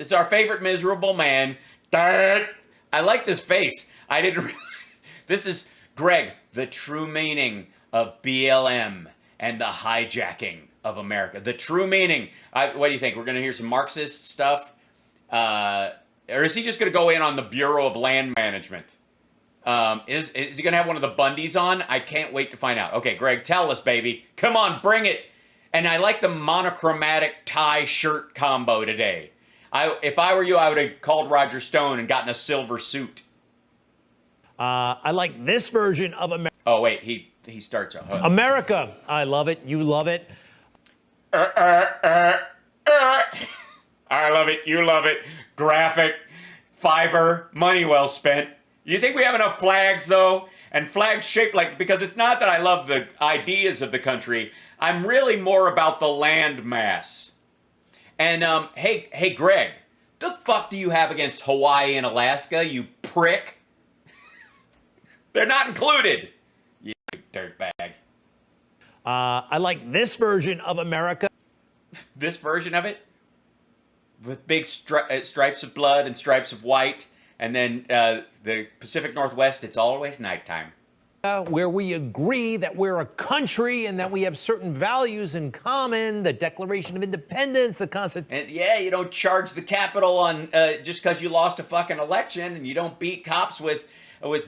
It's our favorite miserable man. I like this face. I didn't. This is Greg, the true meaning of BLM and the hijacking of America. The true meaning. What do you think? We're going to hear some Marxist stuff? Or is he just going to go in on the Bureau of Land Management? Is he going to have one of the Bundys on? I can't wait to find out. Okay, Greg, tell us, baby. Come on, bring it. And I like the monochromatic tie shirt combo today. If I were you, I would have called Roger Stone and gotten a silver suit. I like this version of America. Oh, wait, he starts a America. I love it. You love it. I love it. You love it. Graphic. Fiverr. Money well spent. You think we have enough flags, though? And flags shaped like... Because it's not that I love the ideas of the country. I'm really more about the land mass. And, hey, Greg, the fuck do you have against Hawaii and Alaska, you prick? They're not included, you dirtbag. I like this version of America. This version of it? With big stripes of blood and stripes of white. And then the Pacific Northwest, it's always nighttime. Where we agree that we're a country and that we have certain values in common, the Declaration of Independence, the Constitution. And yeah, you don't charge the Capitol on just because you lost a fucking election, and you don't beat cops with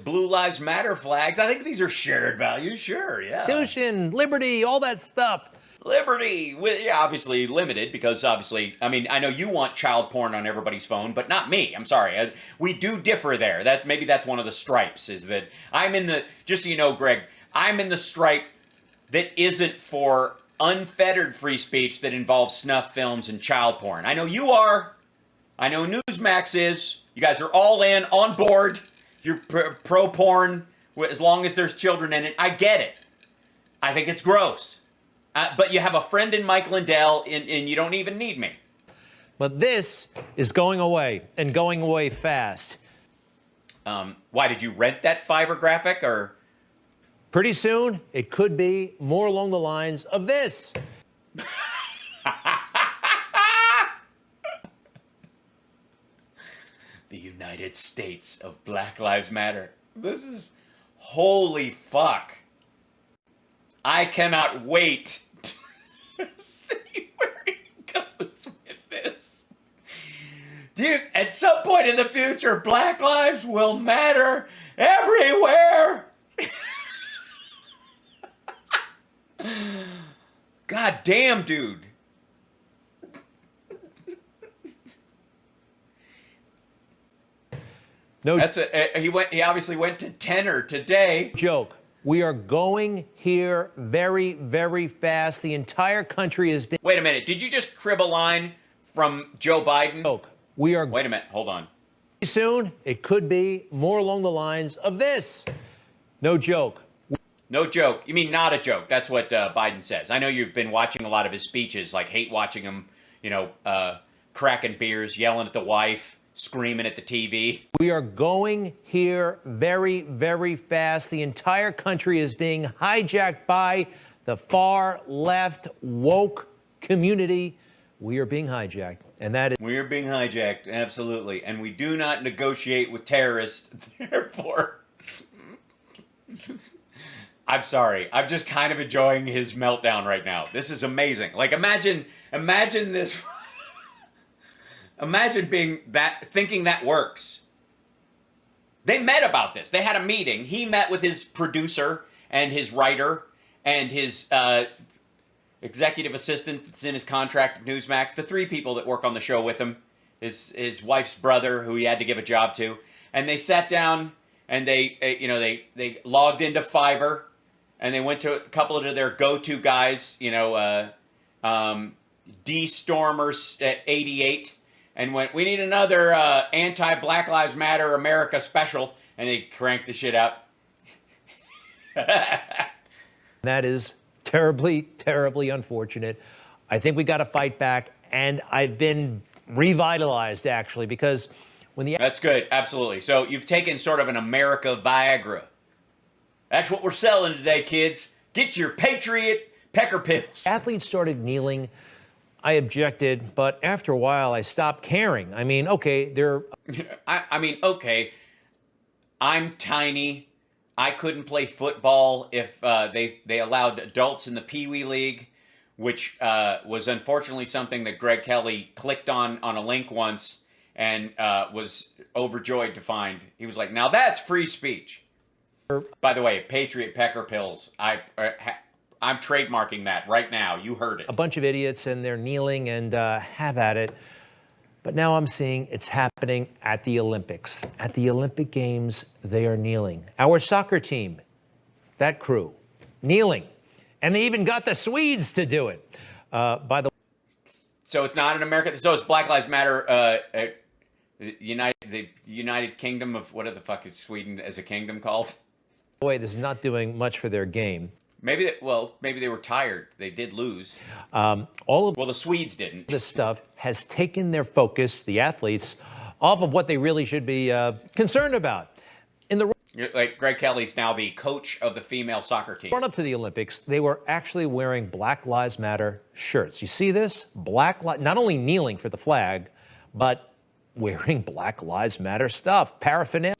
Blue Lives Matter flags. I think these are shared values, sure, yeah. Constitution, liberty, all that stuff. Liberty, obviously limited, because obviously, I mean, I know you want child porn on everybody's phone, but not me. I'm sorry. We do differ there. Maybe that's one of the stripes, is that I'm in the, just so you know, Greg, I'm in the stripe that isn't for unfettered free speech that involves snuff films and child porn. I know you are. I know Newsmax is. You guys are all in, on board. You're pro-porn, as long as there's children in it. I get it. I think it's gross. But you have a friend in Mike Lindell, and you don't even need me. But this is going away, and going away fast. Why, did you rent that Fiverr graphic, or? Pretty soon, it could be more along the lines of this. The United States of Black Lives Matter. This is... Holy fuck. I cannot wait to see where he goes with this. Dude, at some point in the future, Black lives will matter everywhere. God damn, dude. No, he obviously went to tenor today. Joke. We are going here very, very fast. The entire country has been... Wait a minute. Did you just crib a line from Joe Biden? Joke. We are... Wait a minute. Hold on. Soon, it could be more along the lines of this. No joke. No joke. You mean not a joke. That's what Biden says. I know you've been watching a lot of his speeches, like hate watching him, cracking beers, yelling at the wife, screaming at the TV. We are going here very, very fast. The entire country is being hijacked by the far left woke community. We are being hijacked. And that is... We are being hijacked, absolutely. And we do not negotiate with terrorists, therefore... I'm sorry. I'm just kind of enjoying his meltdown right now. This is amazing. Like, imagine this... Imagine thinking that works. They met about this. They had a meeting. He met with his producer and his writer and his executive assistant that's in his contract at Newsmax, the three people that work on the show with him, his wife's brother, who he had to give a job to. And they sat down and they logged into Fiverr, and they went to a couple of their go-to guys, D-Stormer 88, and went, we need another anti-Black Lives Matter America special, and they cranked the shit out. That is terribly, terribly unfortunate. I think we got to fight back, and I've been revitalized, actually, because when the... That's good, absolutely. So you've taken sort of an America Viagra. That's what we're selling today, kids. Get your Patriot Pecker pills. Athletes started kneeling. I objected, but after a while, I stopped caring. I mean, okay, they're I mean, okay, I'm tiny. I couldn't play football if they allowed adults in the Pee Wee League, which was unfortunately something that Greg Kelly clicked on a link once and was overjoyed to find. He was like, "Now that's free speech." By the way, Patriot Pecker Pills. I'm trademarking that right now. You heard it. a bunch of idiots and they're kneeling and have at it. But now I'm seeing it's happening at the Olympics. At the Olympic Games, they are kneeling. Our soccer team, that crew, kneeling. And they even got the Swedes to do it. By the So it's not in America. So it's Black Lives Matter. The United Kingdom of what the fuck is Sweden as a kingdom called? way, this is not doing much for their game. Maybe they were tired. They did lose. All of The Swedes didn't. this stuff has taken their focus, the athletes, off of what they really should be concerned about. In the Like Greg Kelly's now the coach of the female soccer team. run up to the Olympics, they were actually wearing Black Lives Matter shirts. You see this? Not only kneeling for the flag, but wearing Black Lives Matter stuff, paraphernalia.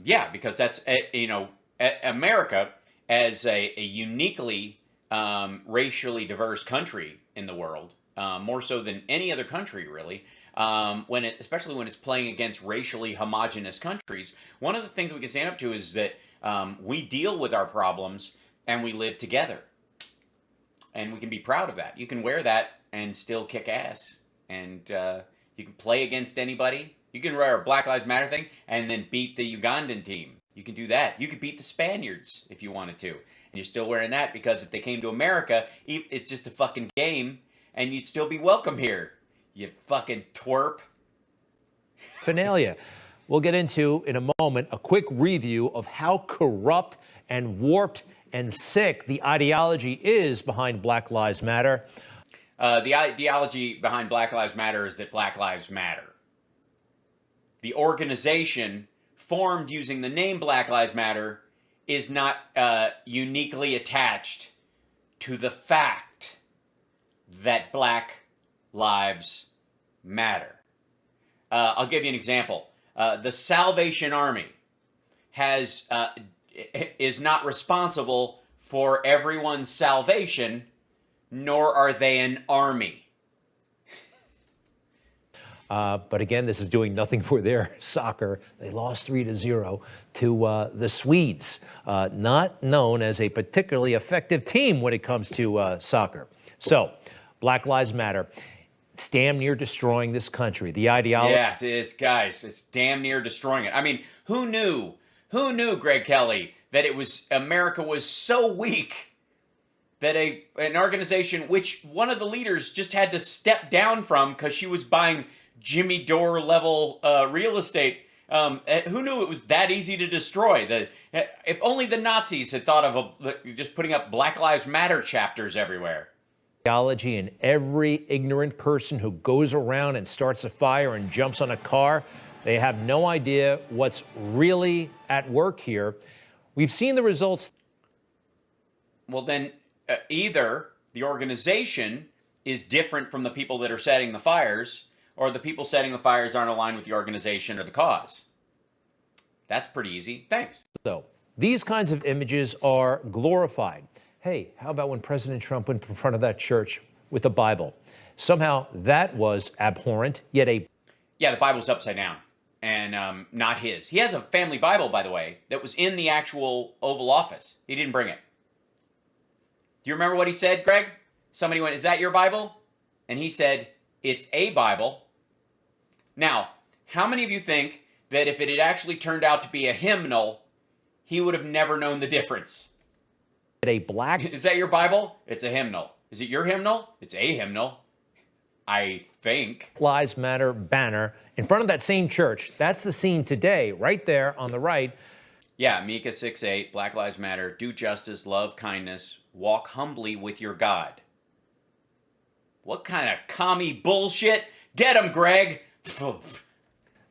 Yeah, because that's America as a uniquely racially diverse country in the world, more so than any other country really. Especially when it's playing against racially homogenous countries, one of the things we can stand up to is that we deal with our problems and we live together, and we can be proud of that. You can wear that and still kick ass, and you can play against anybody. You can wear a Black Lives Matter thing and then beat the Ugandan team. You can do that. You could beat the Spaniards if you wanted to, and you're still wearing that because if they came to America, it's just a fucking game, and you'd still be welcome here. You fucking twerp. Finalia. We'll get into, in a moment, a quick review of how corrupt and warped and sick the ideology is behind Black Lives Matter. The ideology behind Black Lives Matter is that Black Lives Matter. The organization formed using the name Black Lives Matter is not uniquely attached to the fact that Black Lives Matter. I'll give you an example. The Salvation Army is not responsible for everyone's salvation, nor are they an army. But again, this is doing nothing for their soccer. They lost 3-0 to the Swedes, not known as a particularly effective team when it comes to soccer. So, Black Lives Matter. It's damn near destroying this country. The ideology. Yeah, it's damn near destroying it. I mean, who knew, Greg Kelly, that America was so weak that an organization which one of the leaders just had to step down from because she was buying Jimmy Dore level real estate. Who knew it was that easy to destroy? If only the Nazis had thought of just putting up Black Lives Matter chapters everywhere. Ideology, and every ignorant person who goes around and starts a fire and jumps on a car, they have no idea what's really at work here. We've seen the results. Well, then either the organization is different from the people that are setting the fires, or the people setting the fires aren't aligned with the organization or the cause. That's pretty easy. Thanks. So these kinds of images are glorified. Hey, how about when President Trump went in front of that church with the Bible? Somehow that was abhorrent, yet Yeah, the Bible's upside down, and not his. He has a family Bible, by the way, that was in the actual Oval Office. He didn't bring it. Do you remember what he said, Greg? Somebody went, "Is that your Bible?" And he said, "It's a Bible." Now, how many of you think that if it had actually turned out to be a hymnal, he would have never known the difference? a black. Is that your Bible? It's a hymnal. Is it your hymnal? It's a hymnal. I think. Lives Matter banner in front of that same church. That's the scene today, right there on the right. Yeah, Micah 6:8, Black Lives Matter, do justice, love kindness, walk humbly with your God. What kind of commie bullshit? Get him, Greg!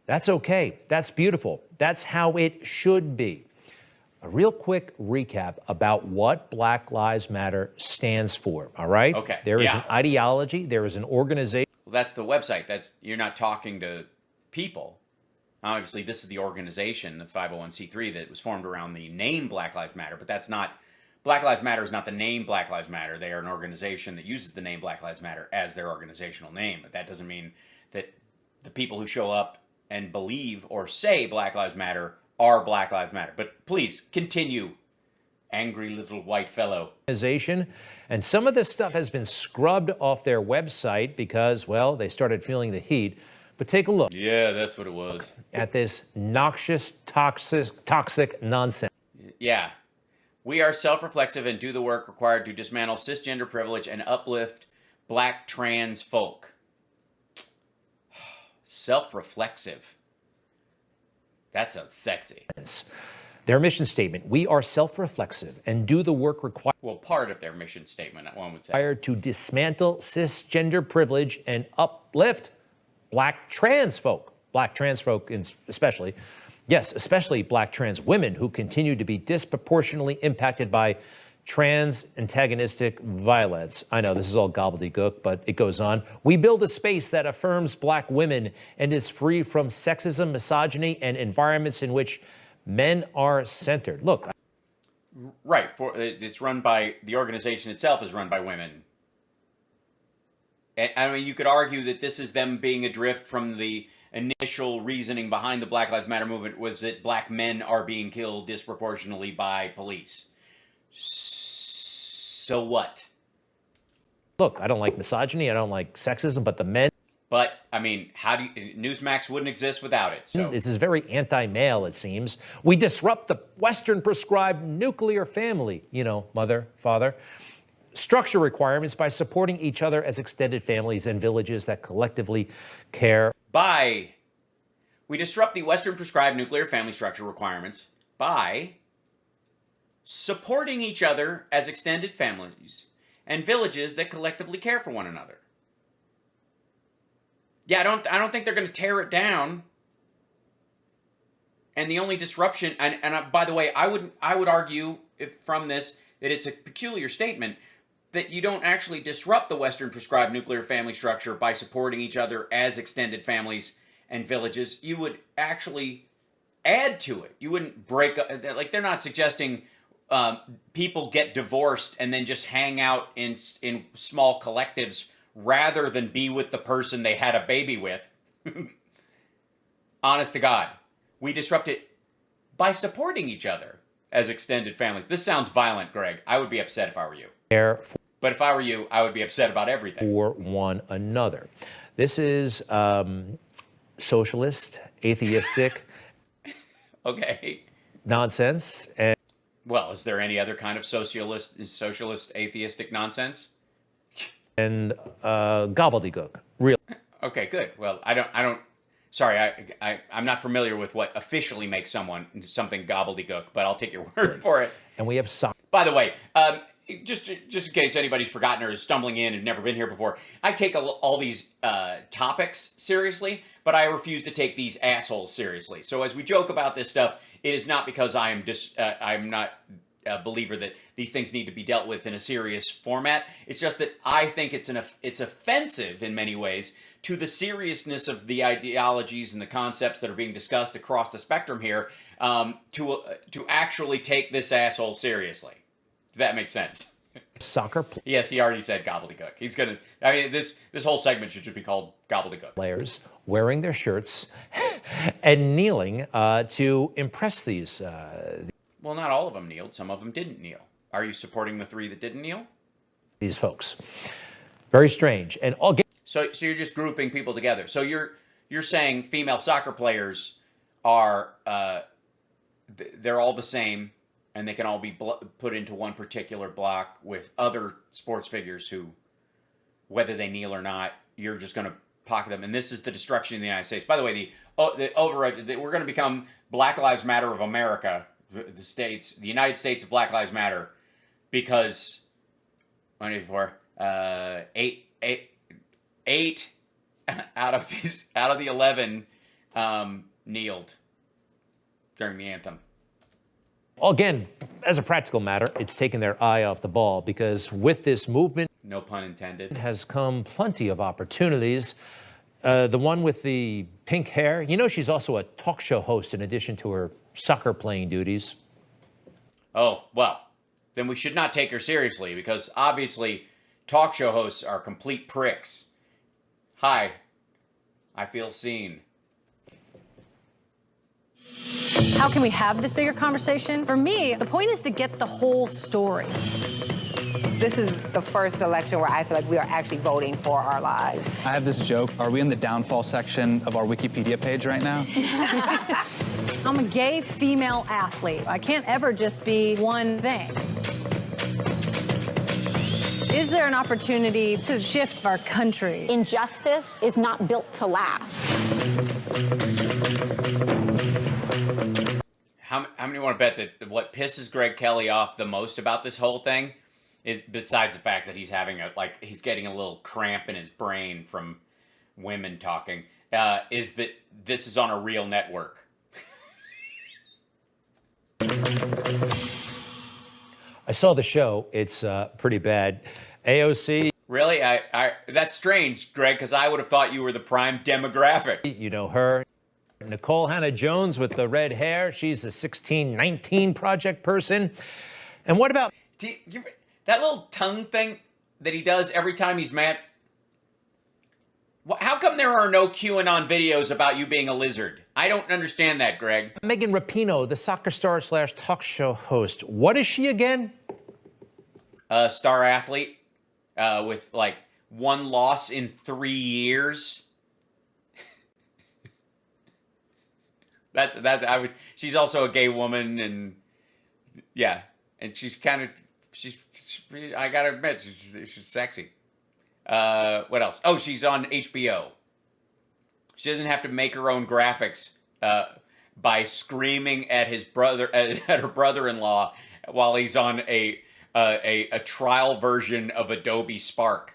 That's okay. That's beautiful. That's how it should be. A real quick recap about what Black Lives Matter stands for, all right? Okay, There is yeah. an ideology, there is an organization. Well, that's the website. You're not talking to people. Obviously, this is the organization, the 501c3, that was formed around the name Black Lives Matter, but that's not, Black Lives Matter is not the name Black Lives Matter. They are an organization that uses the name Black Lives Matter as their organizational name, but that doesn't mean that the people who show up and believe or say Black Lives Matter are Black Lives Matter. But please, continue, angry little white fellow. And some of this stuff has been scrubbed off their website because, well, they started feeling the heat. But take a look. Yeah, that's what it was. At this noxious, toxic nonsense. Yeah. We are self-reflexive and do the work required to dismantle cisgender privilege and uplift black trans folk. Self-reflexive. That sounds sexy. Their mission statement, we are self-reflexive and do the work required. Well, part of their mission statement, one would say. Required to dismantle cisgender privilege and uplift black trans folk especially. Yes, especially black trans women who continue to be disproportionately impacted by trans antagonistic violence. I know this is all gobbledygook, but it goes on. We build a space that affirms black women and is free from sexism, misogyny, and environments in which men are centered. Look. Right. It's run by, the organization itself is run by women. And I mean, you could argue that this is them being adrift from the initial reasoning behind the Black Lives Matter movement was that black men are being killed disproportionately by police. So what? Look, I don't like misogyny, I don't like sexism, but the men. But, I mean, Newsmax wouldn't exist without it. So this is very anti-male, it seems. We disrupt the Western prescribed nuclear family, mother, father, structure requirements by supporting each other as extended families and villages that collectively care. We disrupt the Western prescribed nuclear family structure requirements by supporting each other as extended families and villages that collectively care for one another. Yeah, I don't think they're going to tear it down. And the only disruption, and by the way, I would argue from this that it's a peculiar statement that you don't actually disrupt the Western prescribed nuclear family structure by supporting each other as extended families and villages. You would actually add to it. You wouldn't break up. Like, they're not suggesting people get divorced and then just hang out in small collectives rather than be with the person they had a baby with. Honest to God. We disrupt it by supporting each other as extended families. This sounds violent, Greg. I would be upset if I were you. But if I were you, I would be upset about everything. For one another. This is socialist, atheistic okay. nonsense. And well, is there any other kind of socialist, atheistic nonsense? And gobbledygook. Real. Okay, good. Well, I don't. Sorry, I'm not familiar with what officially makes something gobbledygook, but I'll take your word for it. And we have soccer. By the way, just in case anybody's forgotten or is stumbling in and never been here before, I take all these topics seriously, but I refuse to take these assholes seriously. So as we joke about this stuff, it is not because I'm not a believer that these things need to be dealt with in a serious format. It's just that I think it's offensive in many ways to the seriousness of the ideologies and the concepts that are being discussed across the spectrum here, to actually take this asshole seriously. Does that make sense? Soccer. Yes, he already said gobbledygook. He's gonna. I mean, this whole segment should just be called gobbledygook. Players wearing their shirts and kneeling to impress these. Well, not all of them kneeled. Some of them didn't kneel. Are you supporting the three that didn't kneel? These folks. Very strange. And all. So you're just grouping people together. So you're saying female soccer players are they're all the same, and they can all be put into one particular block with other sports figures who, whether they kneel or not, you're just going to pocket them. And this is the destruction of the United States. By the way, we're going to become Black Lives Matter of America, the United States of Black Lives Matter, because 8 out of the 11 kneeled during the anthem. Again, as a practical matter, it's taken their eye off the ball because with this movement, No pun intended. has come plenty of opportunities. The one with the pink hair, you know, she's also a talk show host in addition to her soccer playing duties. Oh, well, then we should not take her seriously because obviously talk show hosts are complete pricks. Hi, I feel seen. How can we have this bigger conversation? For me, the point is to get the whole story. This is the first election where I feel like we are actually voting for our lives. I have this joke. Are we in the downfall section of our Wikipedia page right now? I'm a gay female athlete. I can't ever just be one thing. Is there an opportunity to shift our country? Injustice is not built to last. How many want to bet that what pisses Greg Kelly off the most about this whole thing is, besides the fact that he's having he's getting a little cramp in his brain from women talking, is that this is on a real network. I saw the show. It's pretty bad. AOC. Really? That's strange, Greg, because I would have thought you were the prime demographic. You know her. Nicole Hannah-Jones with the red hair. She's a 1619 Project person. And what about That little tongue thing that he does every time he's mad? How come there are no QAnon videos about you being a lizard? I don't understand that, Greg. Megan Rapinoe, the soccer star / talk show host? What is she again? A star athlete with like one loss in 3 years. She's also a gay woman, and yeah, and she's I gotta admit, she's sexy. What else? Oh, she's on HBO. She doesn't have to make her own graphics by screaming at her brother-in-law while he's on a trial version of Adobe Spark.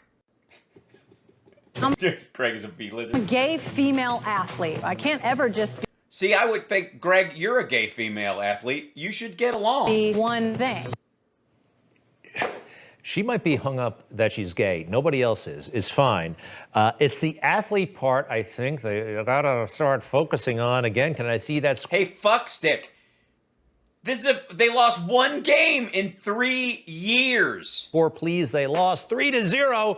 Greg is a B-lizard. I'm a gay female athlete. I can't ever just See, I would think, Greg, you're a gay female athlete. You should get along. be one thing. She might be hung up that she's gay. Nobody else is. It's fine. It's the athlete part, I think, they gotta start focusing on. Again, can I see that? Hey, fuckstick. They lost one game in 3 years. Score, please. They lost 3-0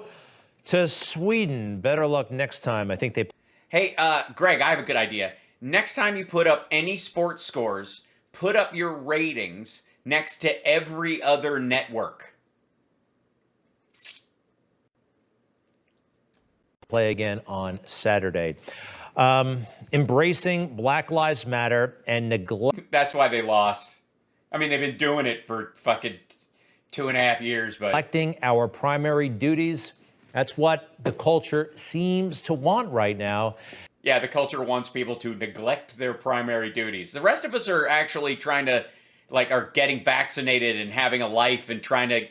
to Sweden. Better luck next time. I think they... Hey, Greg, I have a good idea. Next time you put up any sports scores, put up your ratings next to every other network. Play again on Saturday. Embracing Black Lives Matter and neglect... That's why they lost. I mean, they've been doing it for fucking 2.5 years, but... Neglecting our primary duties. That's what the culture seems to want right now. Yeah, the culture wants people to neglect their primary duties. The rest of us are actually trying to, are getting vaccinated and having a life and trying to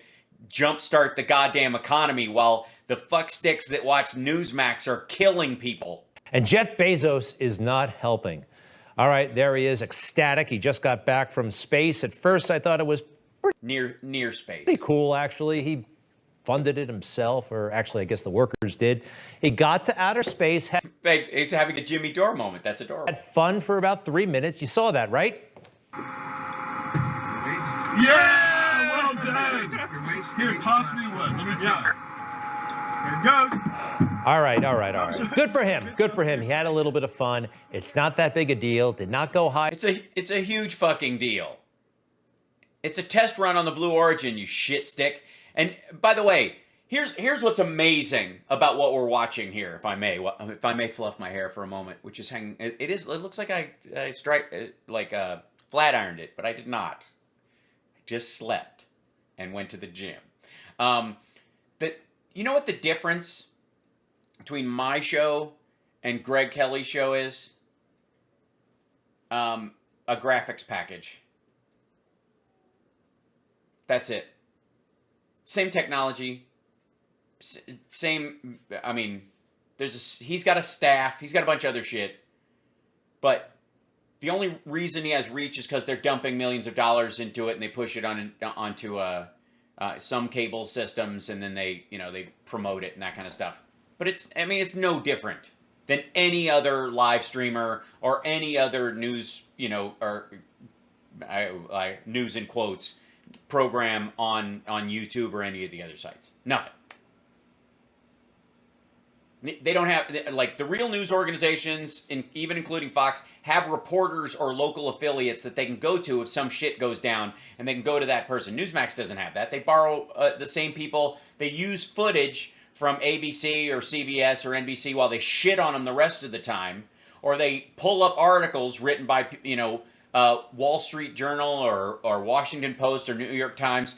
jumpstart the goddamn economy while the fucksticks that watch Newsmax are killing people. And Jeff Bezos is not helping. All right, there he is, ecstatic. He just got back from space. At first, I thought it was Near space. pretty cool, actually. He funded it himself, or actually, I guess the workers did. He got to outer space, Thanks. He's having a Jimmy Dore moment. That's adorable. had fun for about 3 minutes. You saw that, right? Yeah, well done. Here, toss me one. Let me try. Here it goes. All right. Good for him. Good for him. He had a little bit of fun. It's not that big a deal. Did not go high. It's a huge fucking deal. It's a test run on the Blue Origin, you shit stick. And by the way, here's what's amazing about what we're watching here, if I may fluff my hair for a moment, which is hanging. It looks like I flat ironed it, but I did not. I just slept and went to the gym. You know what the difference between my show and Greg Kelly's show is? A graphics package. That's it. Same technology. Same. I mean, he's got a staff. He's got a bunch of other shit. But The only reason he has reach is because they're dumping millions of dollars into it, and they push it onto some cable systems, and then they promote it and that kind of stuff. But it's no different than any other live streamer or any other news, or news in quotes program on YouTube or any of the other sites. Nothing. They don't have, like, the real news organizations, even including Fox, have reporters or local affiliates that they can go to if some shit goes down, and they can go to that person. Newsmax doesn't have that. They borrow the same people. They use footage from ABC or CBS or NBC while they shit on them the rest of the time, or they pull up articles written by, Wall Street Journal or Washington Post or New York Times,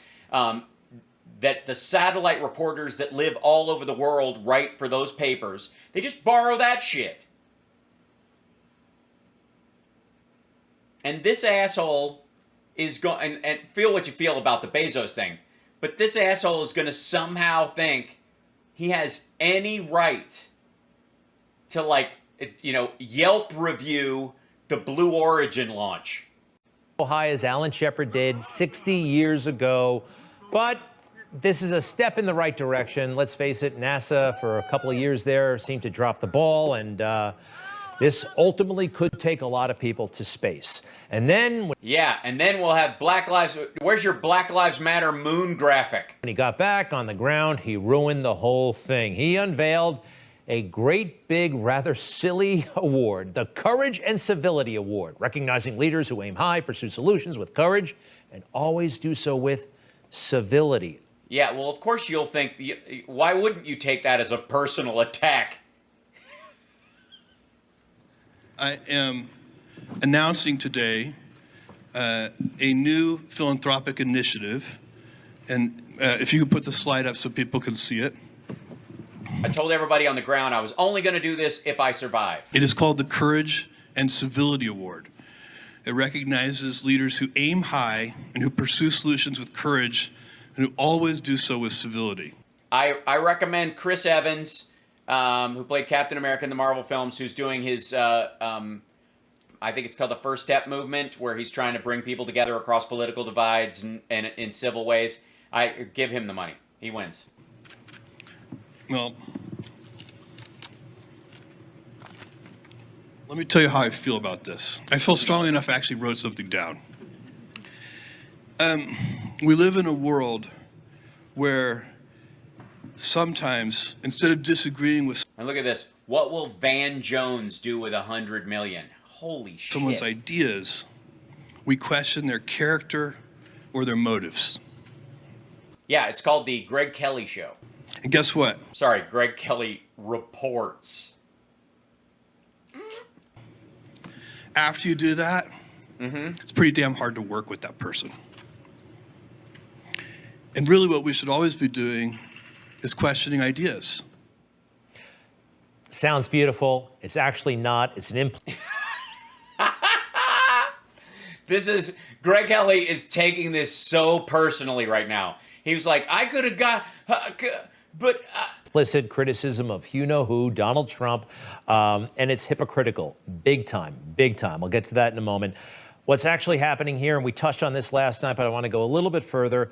that the satellite reporters that live all over the world write for those papers. They just borrow that shit. And this asshole is going, and feel what you feel about the Bezos thing, but this asshole is going to somehow think he has any right to, Yelp review the Blue Origin launch. High as Alan Shepard did 60 years ago, but this is a step in the right direction. Let's face it, NASA for a couple of years there seemed to drop the ball, and this ultimately could take a lot of people to space. And then we'll have Black Lives. Where's your Black Lives Matter moon graphic? When he got back on the ground, he ruined the whole thing. He unveiled a great big, rather silly award, the Courage and Civility Award, recognizing leaders who aim high, pursue solutions with courage, and always do so with civility. Yeah, well, of course you'll think, why wouldn't you take that as a personal attack? I am announcing today a new philanthropic initiative, and if you could put the slide up so people can see it. I told everybody on the ground I was only going to do this if I survive. It is called the Courage and Civility Award. It recognizes leaders who aim high and who pursue solutions with courage and who always do so with civility. I recommend Chris Evans, who played Captain America in the Marvel films, who's doing his, I think it's called the First Step movement, where he's trying to bring people together across political divides and in civil ways. I give him the money. He wins. Well, let me tell you how I feel about this. I feel strongly enough I actually wrote something down. We live in a world where sometimes, instead of disagreeing with and look at this. What will Van Jones do with $100 million? Holy shit. someone's ideas, we question their character or their motives. Yeah, it's called the Greg Kelly Show. And guess what? Sorry, Greg Kelly Reports. After you do that, it's pretty damn hard to work with that person. And really what we should always be doing is questioning ideas. Sounds beautiful. It's actually not. It's an This is, Greg Kelly is taking this so personally right now. He was like, I could have got, but... implicit criticism of you-know-who, Donald Trump, and it's hypocritical, big time, big time. We'll get to that in a moment. What's actually happening here, and we touched on this last night, but I want to go a little bit further.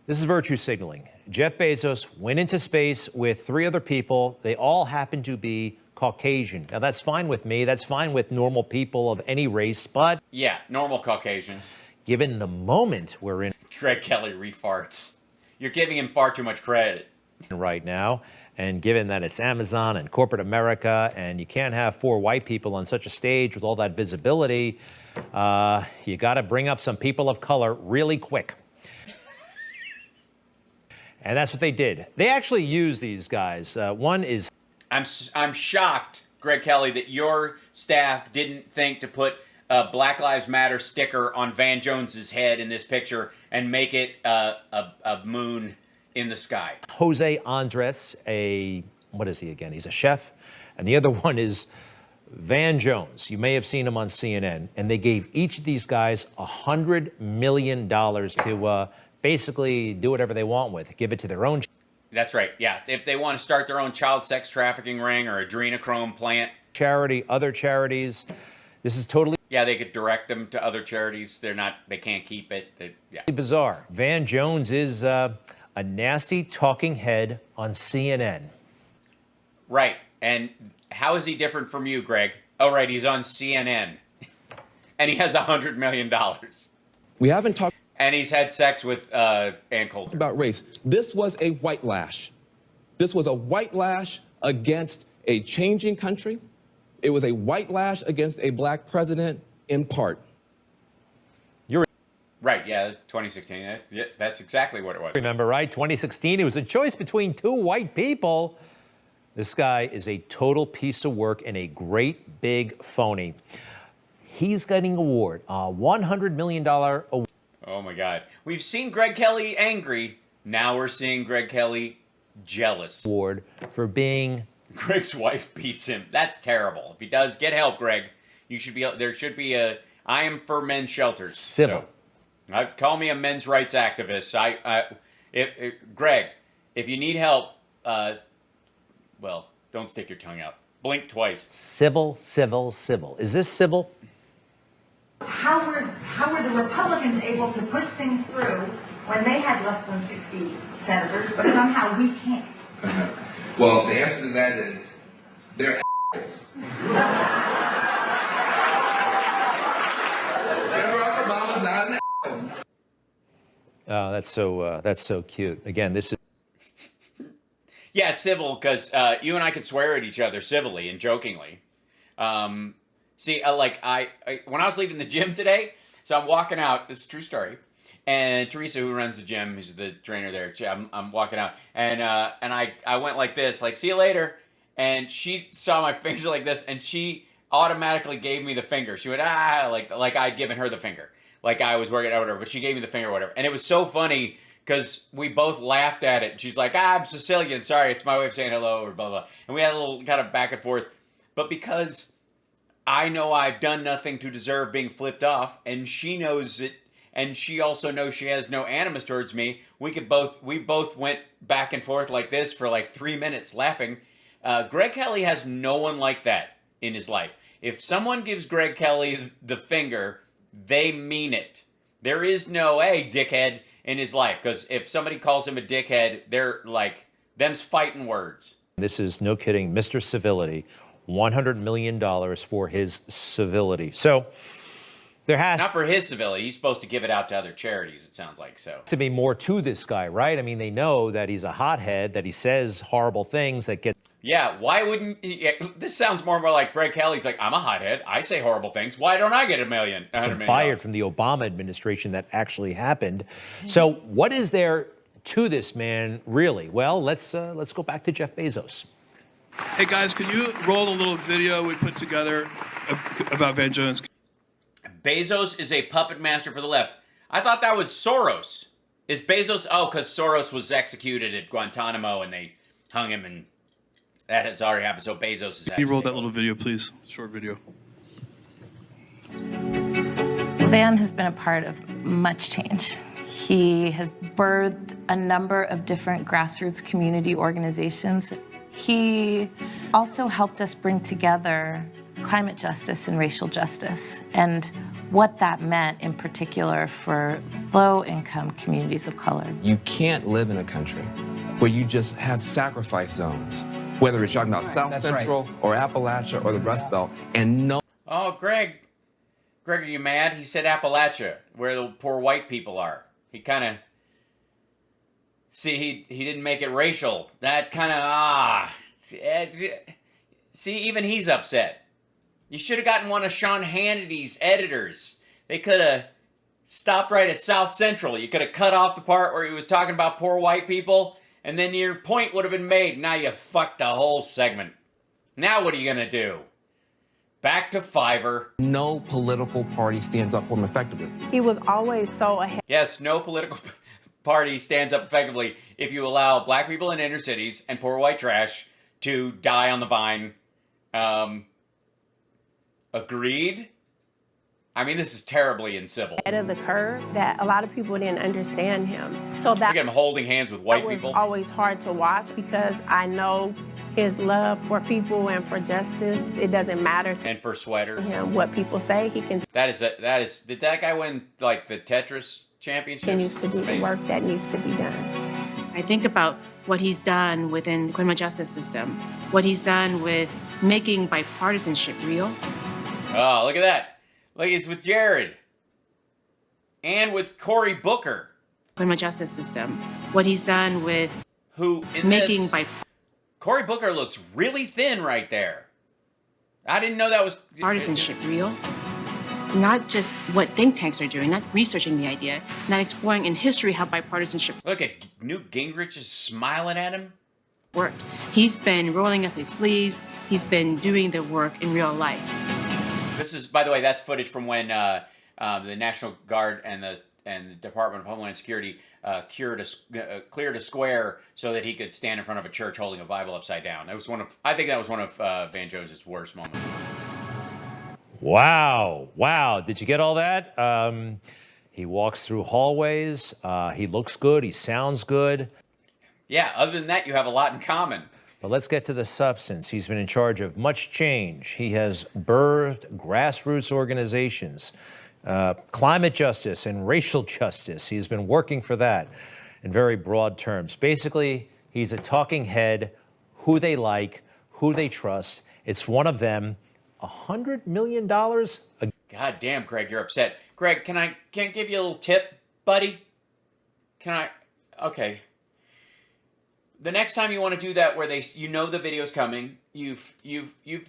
This is virtue signaling. Jeff Bezos went into space with 3 other people. They all happen to be Caucasian. Now, that's fine with me. That's fine with normal people of any race, but... Yeah, normal Caucasians. Given the moment we're in... Greg Kelly refarts. You're giving him far too much credit. Right now, and given that it's Amazon and corporate America, and you can't have 4 white people on such a stage with all that visibility, you got to bring up some people of color really quick. And that's what they did. They actually used these guys. One is... I'm shocked, Greg Kelly, that your staff didn't think to put a Black Lives Matter sticker on Van Jones's head in this picture and make it a moon in the sky. Jose Andres, what is he again? He's a chef. And the other one is Van Jones. You may have seen him on CNN. And they gave each of these guys $100 million to basically do whatever they want with. Give it to their own... That's right, yeah. If they want to start their own child sex trafficking ring or adrenochrome plant. Charity, other charities. This is totally... Yeah, they could direct them to other charities. They can't keep it. Yeah. Bizarre. Van Jones is a nasty talking head on CNN. Right. And how is he different from you, Greg? Oh, right, he's on CNN. And he has $100 million. We haven't talked And he's had sex with Ann Coulter. about race. This was a white lash. This was a white lash against a changing country. It was a white lash against a black president in part. Right, yeah, 2016. Yeah, that's exactly what it was. Remember, right? 2016, it was a choice between two white people. This guy is a total piece of work and a great big phony. He's getting an award, a $100 million award. Oh my God. We've seen Greg Kelly angry. Now we're seeing Greg Kelly jealous. Award for being... Greg's wife beats him. That's terrible. If he does, get help, Greg. You should be. There should be a. I am for men's shelters. Civil. So, call me a men's rights activist. Greg, if you need help, well, don't stick your tongue out. Blink twice. Civil, civil, civil. Is this civil? How were the Republicans able to push things through when they had less than 60 senators, but somehow we can't? Well, the answer to that is they're assholes. Barack Obama's not an asshole. Oh, that's so cute. Again, this is. Yeah, it's civil because you and I could swear at each other civilly and jokingly. See, when I was leaving the gym today, so I'm walking out. This is a true story. And Teresa, who runs the gym, who's the trainer there, I'm walking out, and I went like this, like, see you later. And she saw my fingers like this, and she automatically gave me the finger. She went, like I'd given her the finger, like I was working out with her, but she gave me the finger or whatever. And it was so funny because we both laughed at it. She's like, I'm Sicilian, sorry, it's my way of saying hello, or blah, blah. And we had a little kind of back and forth. But because I know I've done nothing to deserve being flipped off, and she knows it, and she also knows she has no animus towards me, we both went back and forth like this for like 3 minutes laughing. Greg Kelly has no one like that in his life. If someone gives Greg Kelly the finger, they mean it. There is no, hey, dickhead, in his life. Because if somebody calls him a dickhead, they're like, them's fighting words. This is, no kidding, Mr. Civility. $100 million for his civility. So there has not for his civility. He's supposed to give it out to other charities, it sounds like. So to be more to this guy, right? I mean, they know that he's a hothead, that he says horrible things that get... Yeah, why wouldn't he? This sounds more like Greg Kelly's like, I'm a hothead. I say horrible things. Why don't I get $100 million? Fired from the Obama administration that actually happened. So what is there to this man, really? Well, let's go back to Jeff Bezos. Hey guys, can you roll the little video we put together about Van Jones? Bezos is a puppet master for the left. I thought that was Soros. Is Bezos? Oh, because Soros was executed at Guantanamo and they hung him, and that has already happened. So Bezos is. Can you roll that little video, please? Short video. Van has been a part of much change. He has birthed a number of different grassroots community organizations. He also helped us bring together climate justice and racial justice, and what that meant in particular for low-income communities of color. You can't live in a country where you just have sacrifice zones, whether it's talking about South Central or Appalachia or the Rust Belt, and no. Oh, Greg, are you mad? He said Appalachia, where the poor white people are. He kind of... See, he didn't make it racial. That kind of, See, even he's upset. You should have gotten one of Sean Hannity's editors. They could have stopped right at South Central. You could have cut off the part where he was talking about poor white people, and then your point would have been made. Now you fucked the whole segment. Now what are you going to do? Back to Fiverr. No political party stands up for him effectively. He was always so ahead. Yes, no political party stands up effectively if you allow black people in inner cities and poor white trash to die on the vine. Agreed? I mean, this is terribly incivil. Ahead of the curve that a lot of people didn't understand him. So Look at him holding hands with white people. It was always hard to watch because I know his love for people and for justice. It doesn't matter to and for sweaters. him what people say. He can. That is. Did that guy win like the Tetris championships? Continues to do the work that needs to be done. I think about what he's done within the criminal justice system, what he's done with making bipartisanship real. Oh, look at that. Look, it's with Jared. And with Cory Booker. Criminal justice system, what he's done with who in making this, Cory Booker looks really thin right there. I didn't know that was partisanship real. Not just what think tanks are doing, not researching the idea, not exploring in history how bipartisanship. Look at Newt Gingrich is smiling at him. Worked. He's been rolling up his sleeves. He's been doing the work in real life. This is, by the way, that's footage from when the National Guard and the Department of Homeland Security cleared a square so that he could stand in front of a church holding a Bible upside down. That was I think that was one of Van Jones' worst moments. Wow. Did you get all that? He walks through hallways. He looks good. He sounds good. Yeah, other than that, you have a lot in common. But let's get to the substance. He's been in charge of much change. He has birthed grassroots organizations, climate justice and racial justice. He's been working for that in very broad terms. Basically, he's a talking head, who they like, who they trust. It's one of them. $100 million? God damn, Greg, you're upset. Greg, can I give you a little tip, buddy? Okay. The next time you want to do that where the video's coming, you've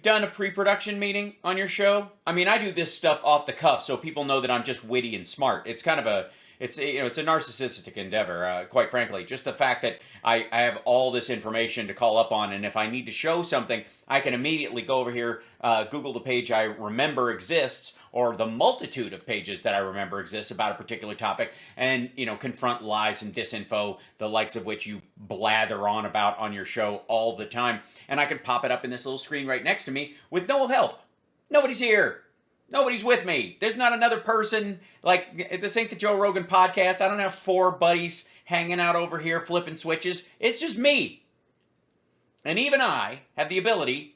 done a pre-production meeting on your show. I mean, I do this stuff off the cuff so people know that I'm just witty and smart. It's kind of it's a narcissistic endeavor, quite frankly. Just the fact that I have all this information to call up on, and if I need to show something, I can immediately go over here, Google the page I remember exists, or the multitude of pages that I remember exists about a particular topic, and confront lies and disinfo, the likes of which you blather on about on your show all the time. And I can pop it up in this little screen right next to me with no help. Nobody's here. Nobody's with me. There's not another person. Like, this ain't the Joe Rogan podcast. I don't have 4 buddies hanging out over here flipping switches. It's just me. And even I have the ability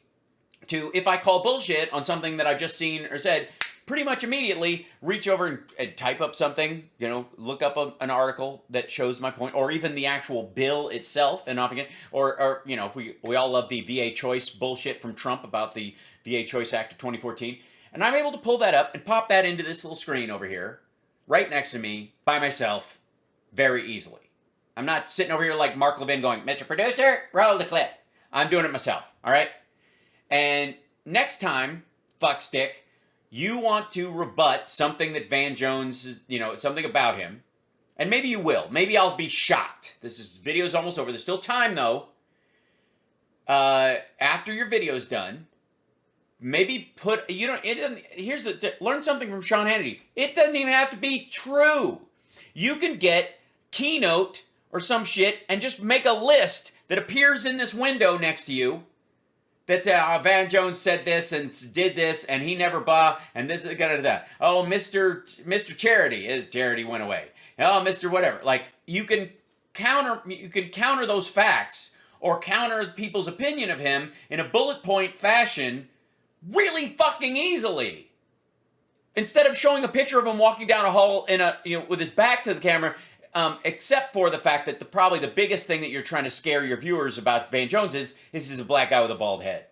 to, if I call bullshit on something that I've just seen or said, pretty much immediately reach over and type up something, look up an article that shows my point, or even the actual bill itself, and off again. Or if we all love the VA choice bullshit from Trump about the VA Choice Act of 2014. And I'm able to pull that up and pop that into this little screen over here, right next to me, by myself, very easily. I'm not sitting over here like Mark Levin going, Mr. Producer, roll the clip. I'm doing it myself, all right? And next time, fuckstick, you want to rebut something that Van Jones, something about him, and maybe you will. Maybe I'll be shocked. Video's almost over. There's still time, though. After your video's done, maybe learn something from Sean Hannity. It doesn't even have to be true. You can get Keynote or some shit and just make a list that appears in this window next to you that Van Jones said this and did this and he never and this is that. Oh, Mr. Charity, his charity went away. Oh, Mr. Whatever. Like, you can counter those facts or counter people's opinion of him in a bullet point fashion really fucking easily. Instead of showing a picture of him walking down a hall with his back to the camera, except for the fact that probably the biggest thing that you're trying to scare your viewers about Van Jones is he's a black guy with a bald head.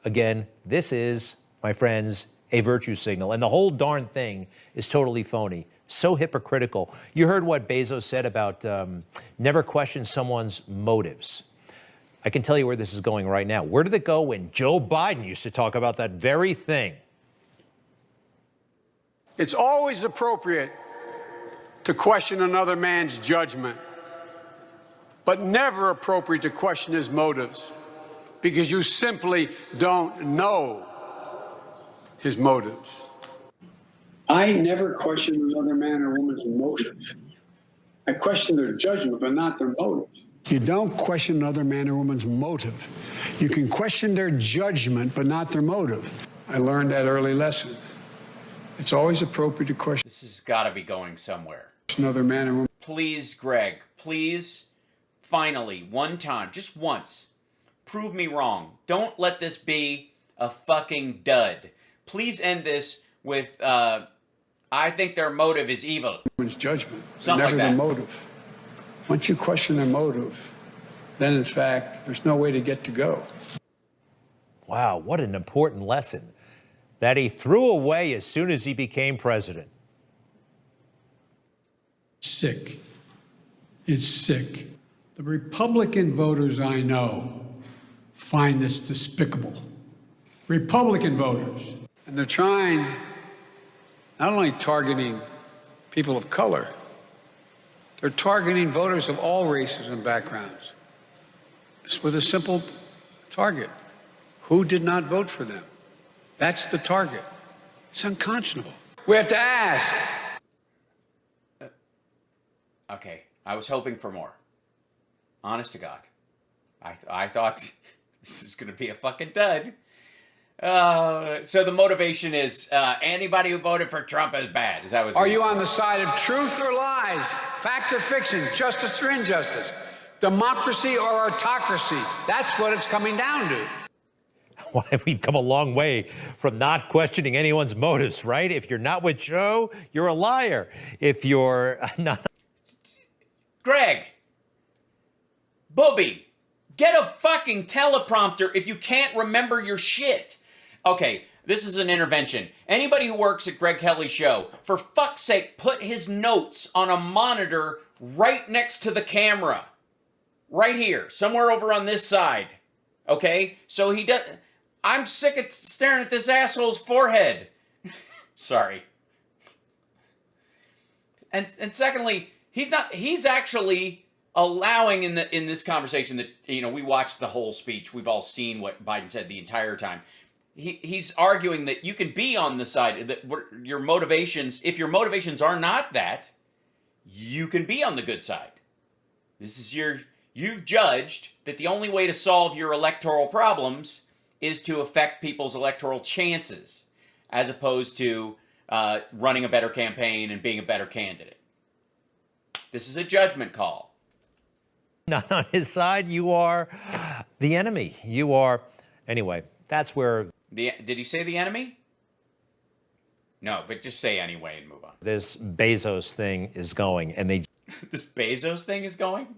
Again, this is, my friends, a virtue signal, and the whole darn thing is totally phony. So hypocritical. You heard what Bezos said about never question someone's motives. I can tell you where this is going right now. Where did it go when Joe Biden used to talk about that very thing? It's always appropriate to question another man's judgment, but never appropriate to question his motives, because you simply don't know his motives. I never question another man or woman's motive. I question their judgment, but not their motives. You don't question another man or woman's motive. You can question their judgment, but not their motive. I learned that early lesson. It's always appropriate to question This has got to be going somewhere. another man or woman. Please, Greg, please, finally, one time, just once, prove me wrong. Don't let this be a fucking dud. Please end this with, I think their motive is evil. Woman's judgment, Something never like the that. motive. Once you question their motive, then in fact, there's no way to get to go. Wow, what an important lesson that he threw away as soon as he became president. Sick. It's sick. The Republican voters I know find this despicable. Republican voters. And they're trying, not only targeting people of color, they're targeting voters of all races and backgrounds. Just with a simple target. Who did not vote for them? That's the target. It's unconscionable. We have to ask. Okay, I was hoping for more. Honest to God. I thought this is going to be a fucking dud. So the motivation is anybody who voted for Trump is bad. Is that what? Are you on the side of truth or lies? Fact or fiction? Justice or injustice? Democracy or autocracy? That's what it's coming down to. Why, we've come a long way from not questioning anyone's motives, right? If you're not with Joe, you're a liar. If you're not... Greg, Booby, get a fucking teleprompter if you can't remember your shit. Okay, this is an intervention. Anybody who works at Greg Kelly's show, for fuck's sake, put his notes on a monitor right next to the camera. Right here, somewhere over on this side. Okay? So he does... I'm sick of staring at this asshole's forehead. Sorry. And secondly, he's actually allowing in this conversation that, you know, we watched the whole speech. We've all seen what Biden said the entire time. He's arguing that you can be on the side, that your motivations, if your motivations are not that, you can be on the good side. This is you've judged that the only way to solve your electoral problems is to affect people's electoral chances, as opposed to running a better campaign and being a better candidate. This is a judgment call. Not on his side, you are the enemy. You are... Anyway, that's where... Did he say the enemy? No, but just say anyway and move on. This Bezos thing is going, and they... This Bezos thing is going?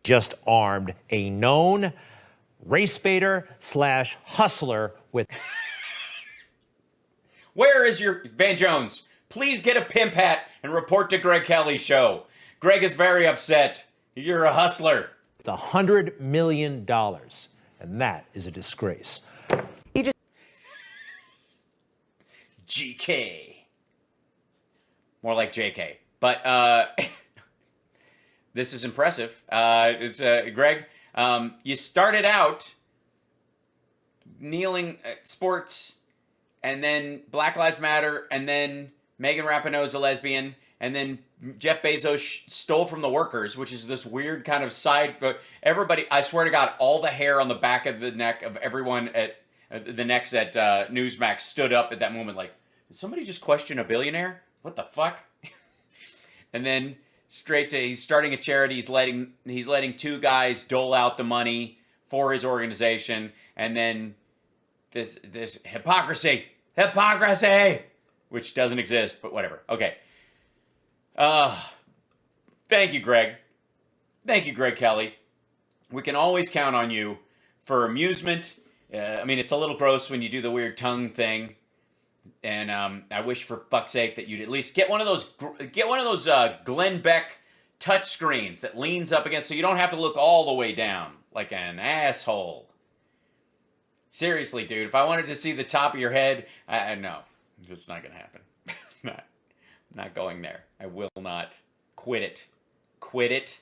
just armed a known race baiter / hustler with... Where is your... Van Jones, please get a pimp hat and report to Greg Kelly's show. Greg is very upset. You're a hustler. $100 million. And that is a disgrace. GK. More like JK. But this is impressive. It's Greg, you started out kneeling at sports, and then Black Lives Matter, and then Megan Rapinoe's a lesbian, and then Jeff Bezos stole from the workers, which is this weird kind of side. Everybody, I swear to God, all the hair on the back of the neck of everyone at the necks at Newsmax stood up at that moment like, did somebody just question a billionaire? What the fuck? And then straight to, he's starting a charity. He's letting two guys dole out the money for his organization. And then this hypocrisy, which doesn't exist, but whatever. Okay. Thank you, Greg. Thank you, Greg Kelly. We can always count on you for amusement. I mean, it's a little gross when you do the weird tongue thing. And I wish for fuck's sake that you'd at least get one of those Glenn Beck touch screens that leans up against, so you don't have to look all the way down like an asshole. Seriously, dude, if I wanted to see the top of your head, no, it's not gonna happen. Not going there. I will not. Quit it.